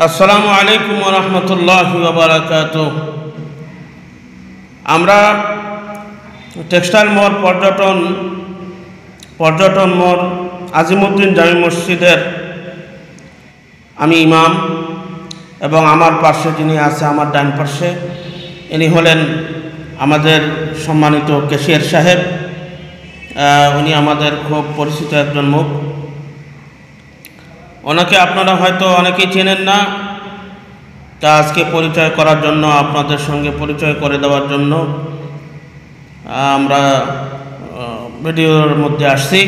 আসসালামু আলাইকুম ওয়া রাহমাতুল্লাহি ওয়া বারাকাতুহু। আমরা টেক্সটাইল মোড় পর্যটন মোড় আজিমউদ্দিন জামি মসজিদের আমি ইমাম, এবং আমার পাশে যিনি আছে, আমার ডান পাশে, ইনি হলেন আমাদের সম্মানিত ক্যাশিয়ার সাহেব। উনি আমাদের খুব পরিচিত একজন মুখ। ওনাকে আপনারা হয়তো অনেকেই চেনেন না, তা আজকে পরিচয় করার জন্য, আপনাদের সঙ্গে পরিচয় করে দেওয়ার জন্য আমরা ভিডিওর মধ্যে আসছি।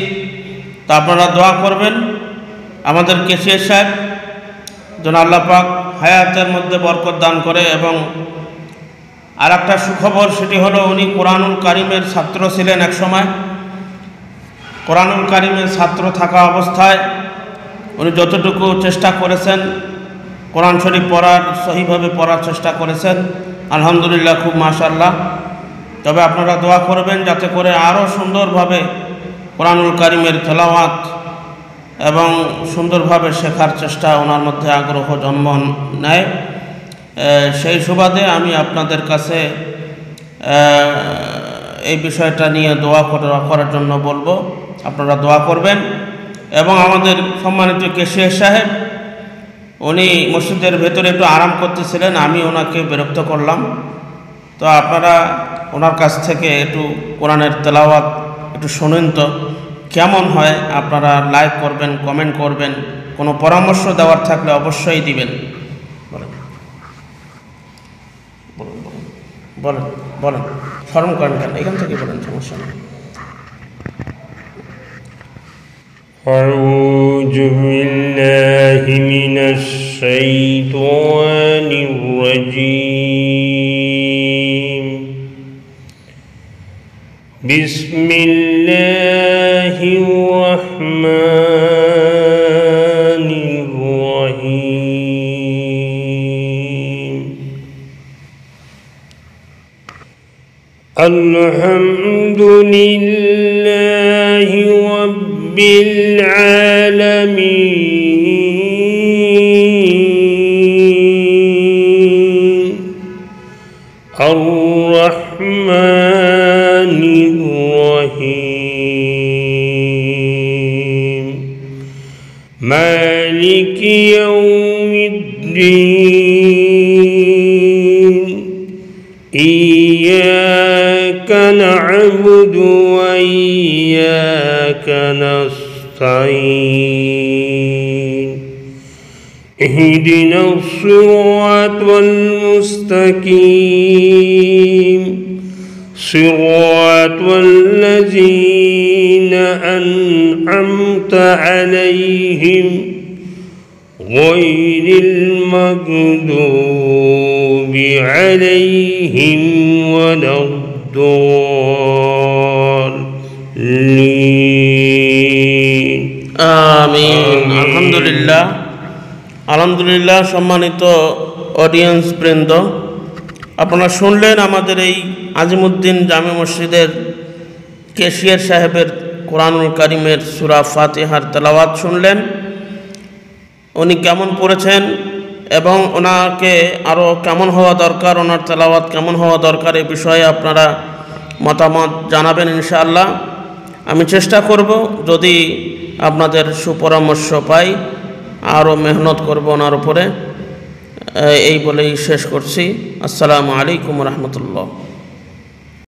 তা আপনারা দোয়া করবেন আমাদের ক্যাশিয়ার সাহেব যেন আল্লাহ পাক হায়াতের মধ্যে বরকত দান করে। এবং আর একটা সুখবর, সেটি হলো উনি কোরআনুল কারিমের ছাত্র ছিলেন এক সময়। কোরআনুল কারিমের ছাত্র থাকা অবস্থায় উনি যতটুকু চেষ্টা করেছেন কোরআন শরীফ পড়ার, সহিভাবে পড়ার চেষ্টা করেছেন, আলহামদুলিল্লাহ, খুব মাশাআল্লাহ। তবে আপনারা দোয়া করবেন যাতে করে আরও সুন্দরভাবে কোরআনুল কারিমের তেলাওয়াত এবং সুন্দরভাবে শেখার চেষ্টা ওনার মধ্যে আগ্রহ জন্ম নেয়। সেই সুবাদে আমি আপনাদের কাছে এই বিষয়টা নিয়ে দোয়া করার জন্য বলবো, আপনারা দোয়া করবেন। এবং আমাদের সম্মানিত ক্যাশিয়ার সাহেব, উনি মসজিদের ভেতরে একটু আরাম করতেছিলেন, আমি ওনাকে বিরক্ত করলাম। তো আপনারা ওনার কাছ থেকে একটু কোরআনের তেলাওয়াত একটু শুনেন তো কেমন হয়। আপনারা লাইক করবেন, কমেন্ট করবেন, কোনো পরামর্শ দেওয়ার থাকলে অবশ্যই দিবেন। বলেন বলেন বলেন, শরম করেন কেন? এখান থেকে বলেন, সমস্যা নেই। أعوذ بالله من الشيطان الرجيم. بسم الله الرحمن الرحيم. الحمد لله رب العالمين الرحمن الرحيم مالك يوم الدين إياك نعبد وإياك نستعين اهدنا الصراط المستقيم صراط الذين أنعمت عليهم غير المغضوب عليهم ولا الضالين আমিন। আলহামদুলিল্লাহ। সম্মানিত অডিয়েন্স বৃন্দ, আপনারা শুনলেন আমাদের এই আজিমউদ্দিন জামি মসজিদের ক্যাশিয়ার সাহেবের কোরআনুল কারিমের সূরা ফাতিহার তেলাওয়াত শুনলেন। উনি কেমন পড়েছেন এবং ওনাকে আরও কেমন হওয়া দরকার, ওনার তেলাওয়াত কেমন হওয়া দরকার, এ বিষয়ে আপনারা মতামত জানাবেন ইনশাআল্লাহ। আমি চেষ্টা করব, যদি আপনাদের সুপরামর্শ পাই আরও মেহনত করব ওনার উপরে। এই বলেই শেষ করছি। আসসালামু আলাইকুম ওয়া রাহমাতুল্লাহ।